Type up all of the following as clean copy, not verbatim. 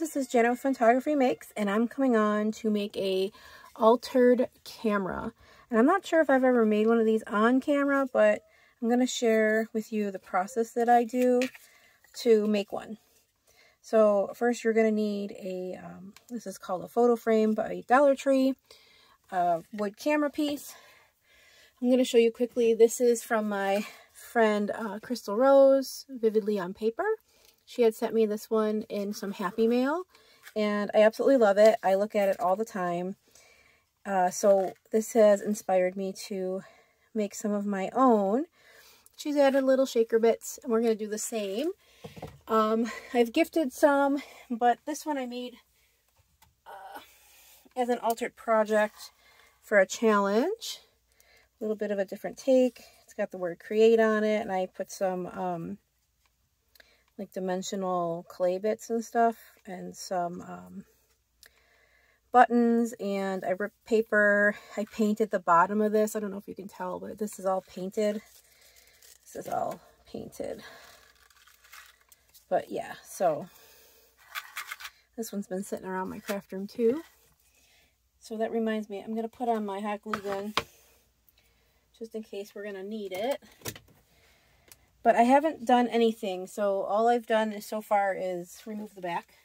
this is Jenna with Photography Makes, and I'm coming on to make a altered camera. And I'm not sure if I've ever made one of these on camera, but I'm going to share with you the process that I do to make one. So first you're going to need a, this is called a photo frame by Dollar Tree, wood camera piece. I'm going to show you quickly. This is from my friend Crystal Rose, Vividly on Paper. She had sent me this one in some Happy Mail, and I absolutely love it. I look at it all the time. So this has inspired me to make some of my own. She's added little shaker bits, and we're going to do the same. I've gifted some, but this one I made as an altered project for a challenge. A little bit of a different take. It's got the word create on it, and I put some like dimensional clay bits and stuff, and some buttons, and I ripped paper. I painted the bottom of this. I don't know if you can tell, but this is all painted. This is all painted. But yeah, so this one's been sitting around my craft room too. So that reminds me, I'm going to put on my hot glue gun just in case we're going to need it. But I haven't done anything, so all I've done so far is remove the back.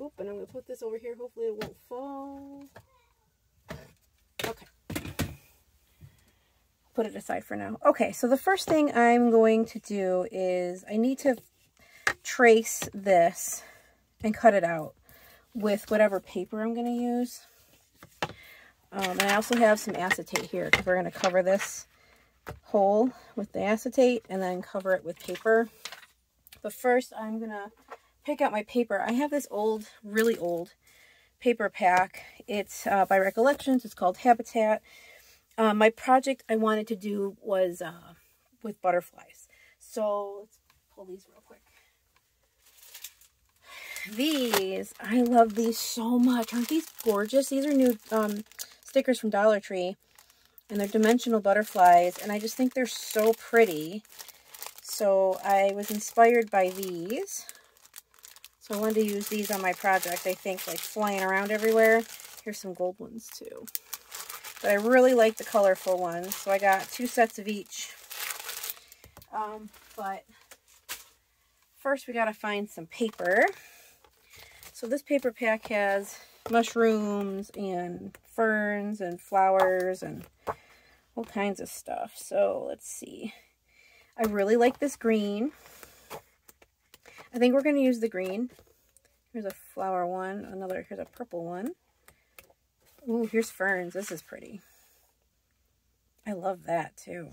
Oop, and I'm going to put this over here. Hopefully it won't fall. Okay. Put it aside for now. Okay, so the first thing I'm going to do is I need to trace this and cut it out with whatever paper I'm going to use. And I also have some acetate here because we're going to cover this hole with the acetate and then cover it with paper. But first I'm going to pick out my paper. I have this old, really old paper pack. It's by Recollections. It's called Habitat. My project I wanted to do was with butterflies. So let's pull these real quick. These, I love these so much. Aren't these gorgeous? These are new stickers from Dollar Tree, and they're dimensional butterflies, and I just think they're so pretty. So I was inspired by these. So I wanted to use these on my project, I think, like flying around everywhere. Here's some gold ones too. But I really like the colorful ones, so I got 2 sets of each. But first we gotta find some paper. So this paper pack has mushrooms and ferns and flowers and all kinds of stuff. So let's see. I really like this green. I think we're going to use the green. Here's a flower one. Here's a purple one. Ooh, here's ferns. This is pretty. I love that too.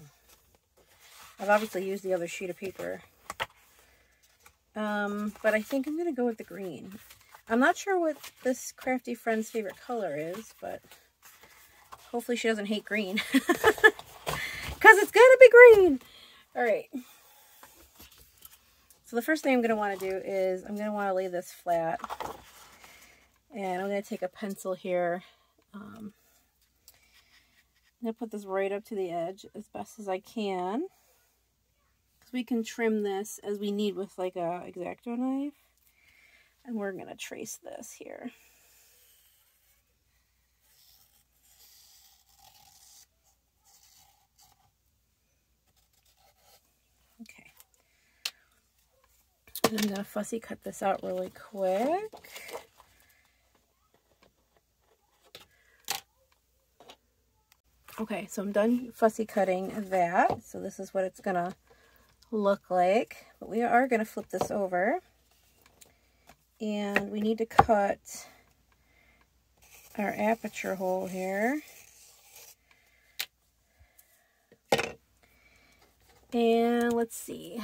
I've obviously used the other sheet of paper. But I think I'm going to go with the green. I'm not sure what this crafty friend's favorite color is, but hopefully she doesn't hate green. Because it's going to be green. All right. So the first thing I'm going to want to do is I'm going to want to lay this flat. And I'm going to take a pencil here. I'm going to put this right up to the edge as best as I can. Because we can trim this as we need with like a X-Acto knife. And we're going to trace this here. Okay. And I'm going to fussy cut this out really quick. Okay, so I'm done fussy cutting that. So this is what it's going to look like. But we are going to flip this over. And we need to cut our aperture hole here. And let's see.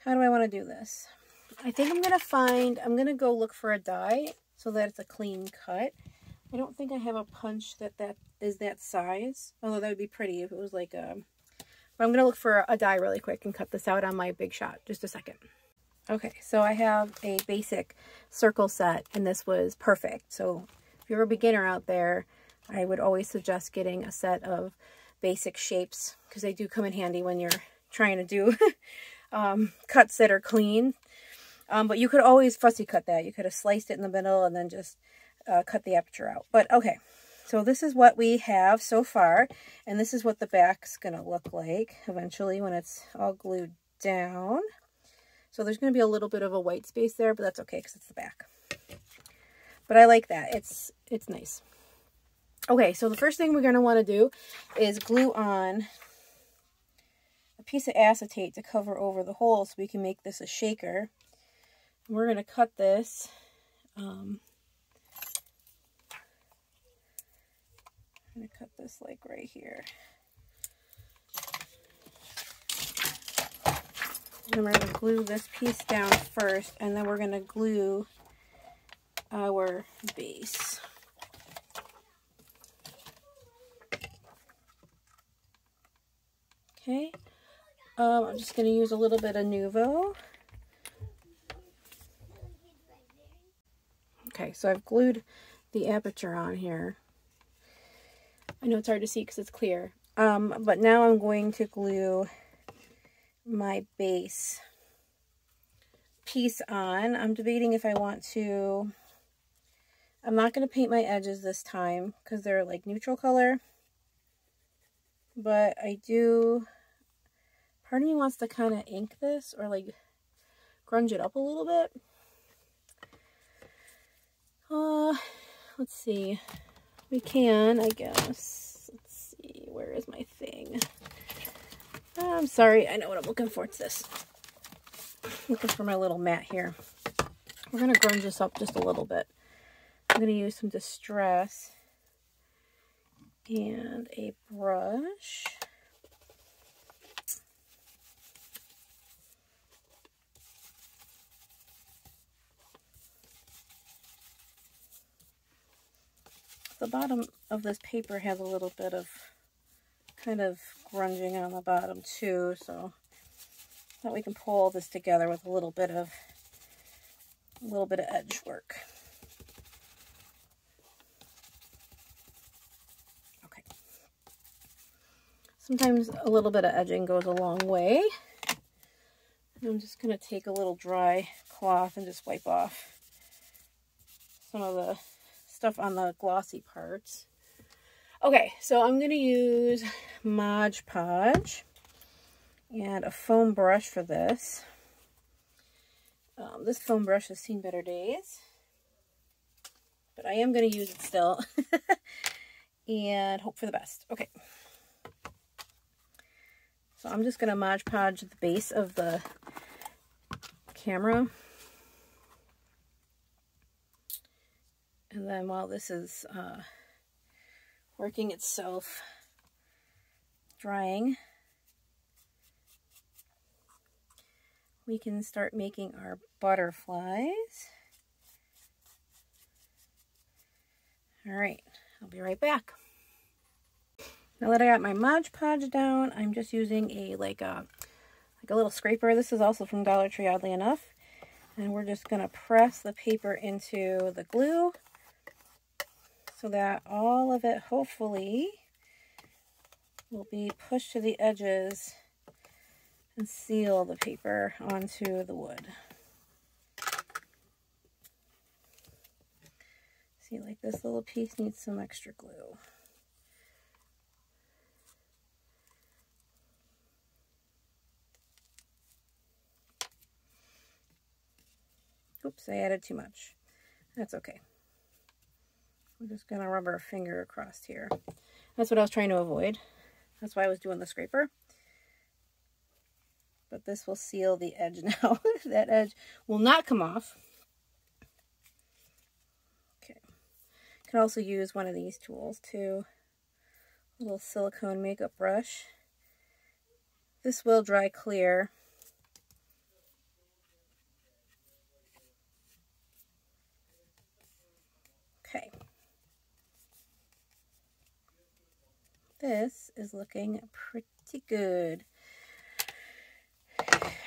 How do I want to do this? I think I'm going to go look for a die so that it's a clean cut. I don't think I have a punch that is that size. Although that would be pretty if it was like a... But I'm going to look for a die really quick and cut this out on my Big Shot. Just a second. Okay, so I have a basic circle set, and this was perfect. So if you're a beginner out there, I would always suggest getting a set of basic shapes because they do come in handy when you're trying to do cuts that are clean. But you could always fussy cut that. You could have sliced it in the middle and then just cut the aperture out. But okay, so this is what we have so far. And this is what the back's going to look like eventually when it's all glued down. So there's going to be a little bit of a white space there, but that's okay because it's the back. But I like that. It's nice. Okay, so the first thing we're going to want to do is glue on a piece of acetate to cover over the hole so we can make this a shaker. We're going to cut this I'm going to cut this like right here. And we're going to glue this piece down first, and then we're going to glue our base. Okay, I'm just going to use a little bit of Nuvo. Okay, so I've glued the aperture on here. I know it's hard to see because it's clear. But now I'm going to glue my base piece on. I'm debating if I want to... I'm not going to paint my edges this time because they're like neutral color. But I do... Part of me wants to kind of ink this or like grunge it up a little bit. Let's see. We can, I guess. Let's see. Where is my thing? I'm sorry. I know what I'm looking for. It's this. Looking for my little mat here. We're going to grunge this up just a little bit. I'm going to use some Distress and a brush. The bottom of this paper has a little bit of kind of grunging on the bottom too, so I thought we can pull all this together with a little bit of edge work. Okay. Sometimes a little bit of edging goes a long way. I'm just going to take a little dry cloth and just wipe off some of the stuff on the glossy parts. Okay, so I'm going to use Mod Podge and a foam brush for this. This foam brush has seen better days, but I am going to use it still and hope for the best. Okay, so I'm just going to Mod Podge the base of the camera. And then while this is working itself, drying, we can start making our butterflies. All right, I'll be right back. Now that I got my Mod Podge down, I'm just using a little scraper. This is also from Dollar Tree, oddly enough. And we're just going to press the paper into the glue, so that all of it hopefully will be pushed to the edges and seal the paper onto the wood. See, like this little piece needs some extra glue. Oops, I added too much. That's okay. I'm just going to rub our finger across here. That's what I was trying to avoid. That's why I was doing the scraper. But this will seal the edge now. That edge will not come off. Okay. You can also use one of these tools too. A little silicone makeup brush. This will dry clear. Okay. This is looking pretty good.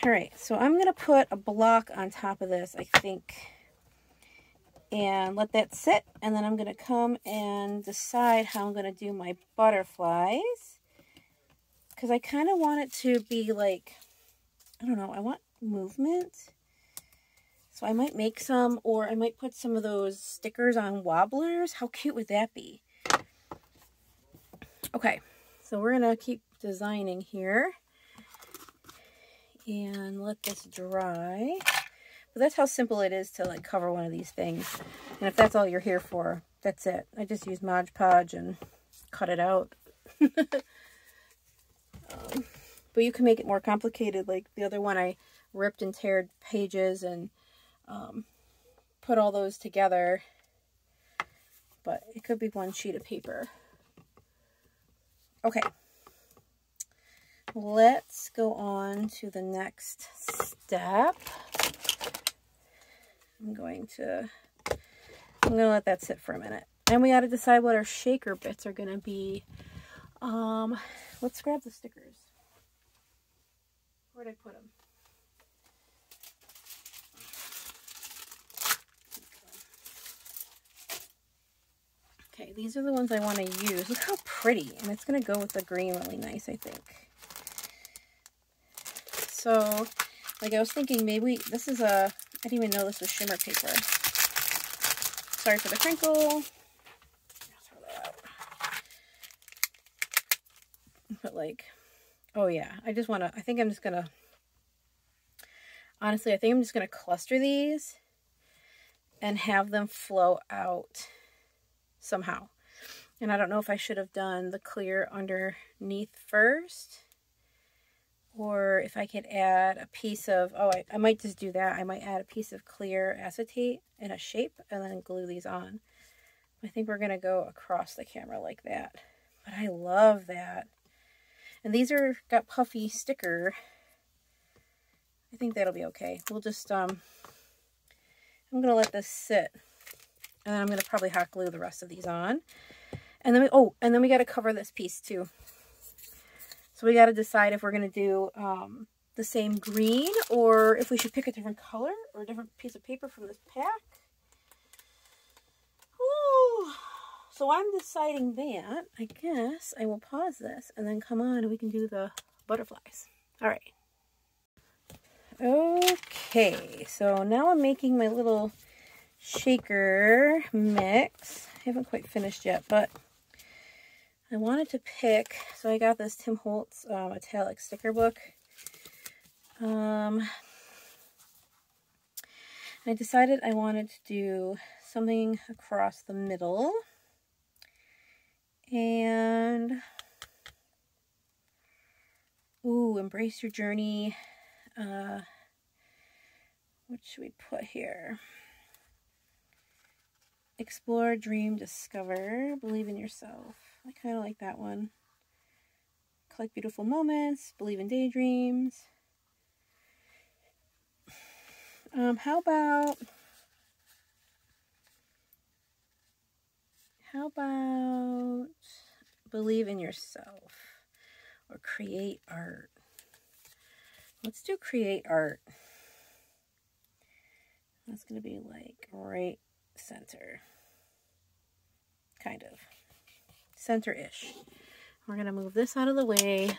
All right, so I'm going to put a block on top of this, I think, and let that sit, and then I'm going to come and decide how I'm going to do my butterflies, because I kind of want it to be like I don't know, I want movement. So I might make some, or I might put some of those stickers on wobblers. How cute would that be? Okay, so we're gonna keep designing here and let this dry. But that's how simple it is to like cover one of these things. And if that's all you're here for, that's it. I just use Mod Podge and cut it out. But you can make it more complicated. Like the other one, I ripped and teared pages and put all those together. But it could be one sheet of paper. Okay. Let's go on to the next step. I'm gonna let that sit for a minute. And we got to decide what our shaker bits are going to be. Let's grab the stickers. Where'd I put them? Okay, these are the ones I want to use. Look how pretty. And it's going to go with the green really nice, I think. So, like I was thinking maybe this is I didn't even know this was shimmer paper. Sorry for the crinkle. I'll throw that out. But like, oh yeah, I think I'm just going to, honestly, I think I'm just going to cluster these and have them flow out somehow. And I don't know if I should have done the clear underneath first, or if I could add a piece of, I might just do that. I might add a piece of clear acetate in a shape and then glue these on. I think we're going to go across the camera like that. But I love that. And these got puffy sticker. I think that'll be okay. We'll just, I'm going to let this sit. And then I'm going to probably hot glue the rest of these on. And then we got to cover this piece too. So we got to decide if we're going to do the same green, or if we should pick a different color or a different piece of paper from this pack. Ooh. So I'm deciding that. I guess I will pause this and then come on and we can do the butterflies. All right. Okay, so now I'm making my little shaker mix. I haven't quite finished yet, but I wanted to pick, so I got this Tim Holtz metallic sticker book. I decided I wanted to do something across the middle. And, embrace your journey. What should we put here? Explore, dream, discover, believe in yourself. I kind of like that one. Collect beautiful moments, believe in daydreams. How about believe in yourself or create art? Let's do create art. That's going to be like right center. Kind of. Center-ish. We're going to move this out of the way.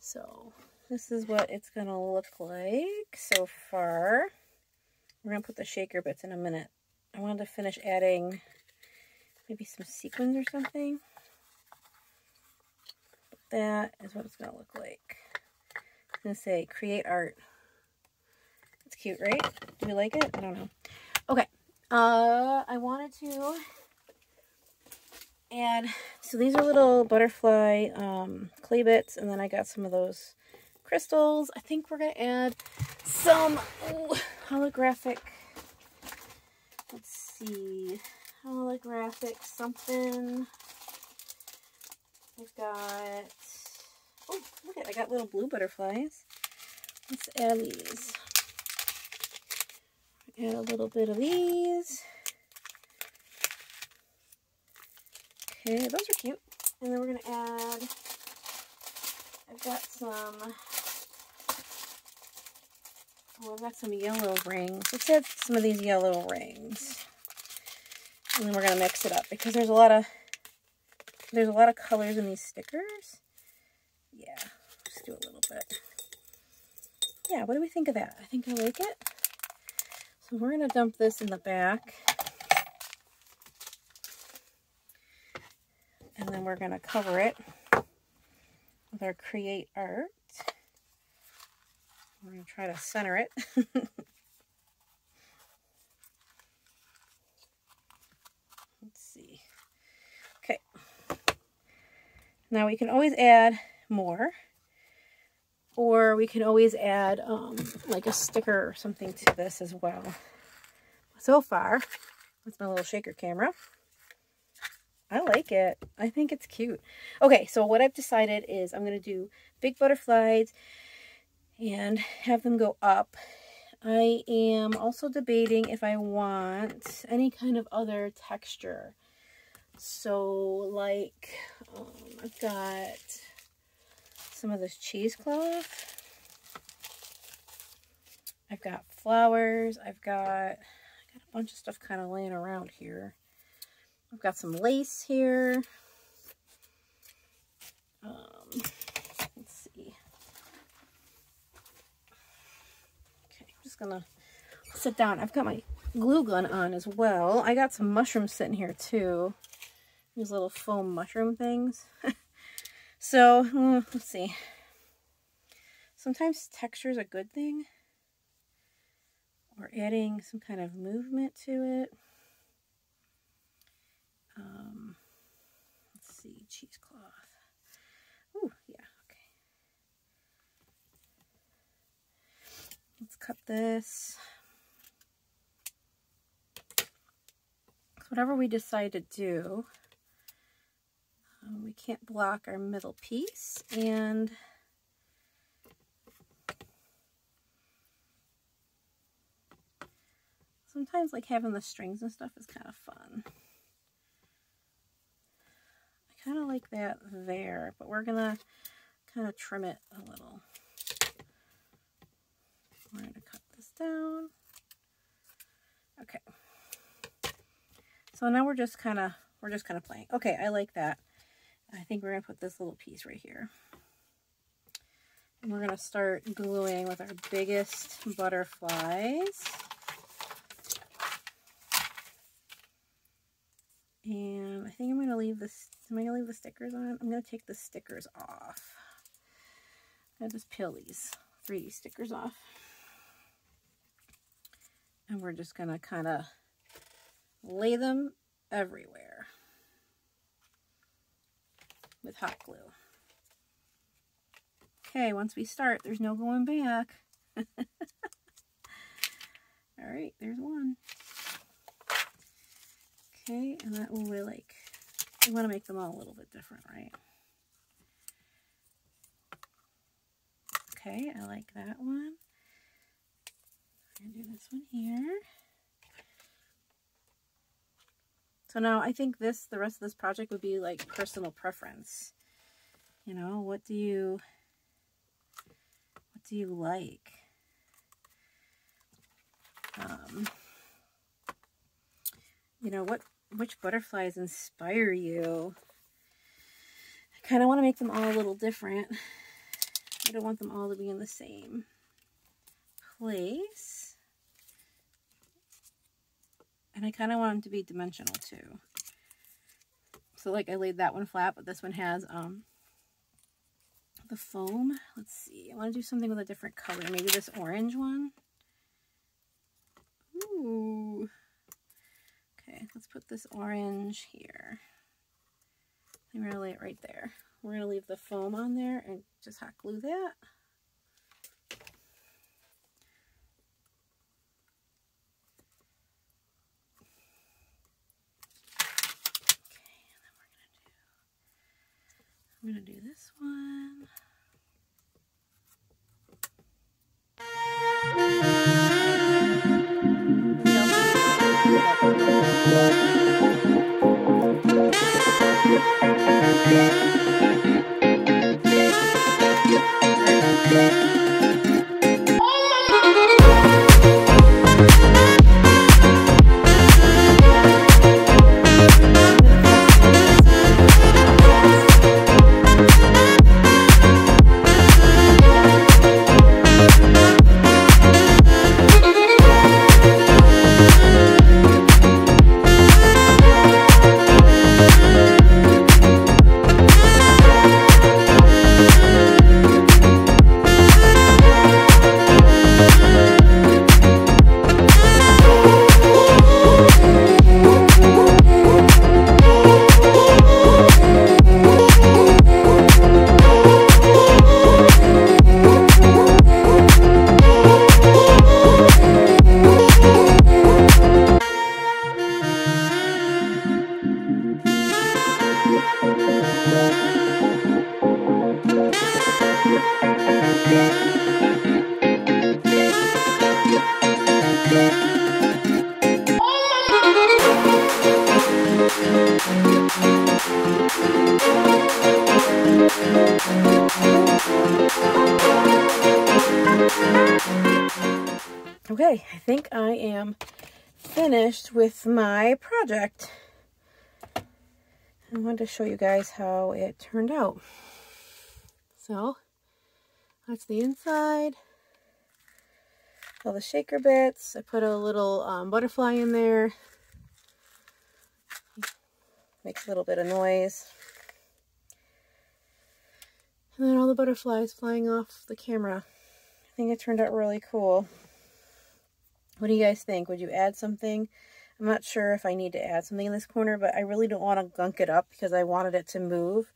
So this is what it's going to look like so far. We're going to put the shaker bits in a minute. I wanted to finish adding maybe some sequins or something. But that is what it's going to look like. I'm going to say create art. It's cute, right? Do you like it? I don't know. Okay. I wanted to add, so these are little butterfly clay bits, and then I got some of those crystals. I think we're going to add some holographic, let's see, holographic something. I've got, oh, look at, I got little blue butterflies. Let's add these. Add a little bit of these. Okay, those are cute. And then we're going to add, I've got some yellow rings. Let's add some of these yellow rings. And then we're going to mix it up because there's a lot of colors in these stickers. Yeah, just do a little bit. yeah, what do we think of that? I think I like it. So we're going to dump this in the back. And then we're going to cover it with our Create Art. We're going to try to center it. Let's see. Okay. Now we can always add more. Or we can always add like a sticker or something to this as well. So far, that's my little shaker camera. I like it. I think it's cute. Okay, so what I've decided is I'm going to do big butterflies and have them go up. I am also debating if I want any kind of other texture. So like I've got some of this cheesecloth. I've got flowers. I got a bunch of stuff kind of laying around here. I've got some lace here. Let's see. Okay, I'm just gonna sit down. I've got my glue gun on as well. I got some mushrooms sitting here too. These little foam mushroom things. So, let's see. Sometimes texture is a good thing. Or adding some kind of movement to it. Let's see, cheesecloth. Ooh, yeah, okay. Let's cut this. So whatever we decide to do, we can't block our middle piece, and sometimes like having the strings and stuff is kind of fun. I kind of like that there, but we're gonna kind of trim it a little. We're gonna cut this down. Okay. So now we're just kind of playing. Okay, I like that. I think we're going to put this little piece right here. And we're going to start gluing with our biggest butterflies. And I think I'm going to leave this, am I going to leave the stickers on? I'm going to take the stickers off. I'm going to just peel these 3D stickers off. And we're just going to kind of lay them everywhere with hot glue. Okay, once we start, there's no going back. All right, there's one. Okay, and that will be like, we want to make them all a little bit different, right? Okay, I like that one. I'm going to do this one here. So now I think the rest of this project would be like personal preference. You know, what do you like? You know, which butterflies inspire you? I kind of want to make them all a little different. I don't want them all to be in the same place. And I kind of want them to be dimensional too. So like I laid that one flat, but this one has the foam. Let's see. I want to do something with a different color. Maybe this orange one. Ooh. Okay, let's put this orange here. I'm going to lay it right there. We're going to leave the foam on there and just hot glue that. I'm going to do this one. Okay, I think I am finished with my project. I wanted to show you guys how it turned out. So that's the inside. All the shaker bits. I put a little butterfly in there. Makes a little bit of noise. And then all the butterflies flying off the camera. I think it turned out really cool. What do you guys think? Would you add something? I'm not sure if I need to add something in this corner, but I really don't want to gunk it up because I wanted it to move.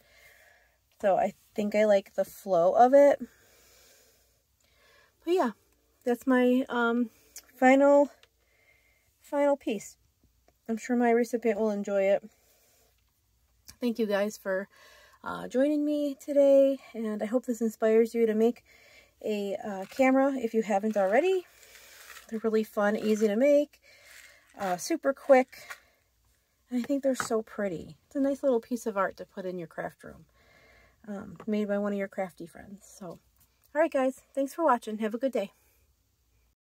So I think I like the flow of it. But yeah, that's my final piece. I'm sure my recipient will enjoy it. Thank you guys for joining me today, and I hope this inspires you to make a camera if you haven't already. They're really fun, easy to make, super quick, and I think they're so pretty. It's a nice little piece of art to put in your craft room, made by one of your crafty friends. So, alright guys, thanks for watching. Have a good day.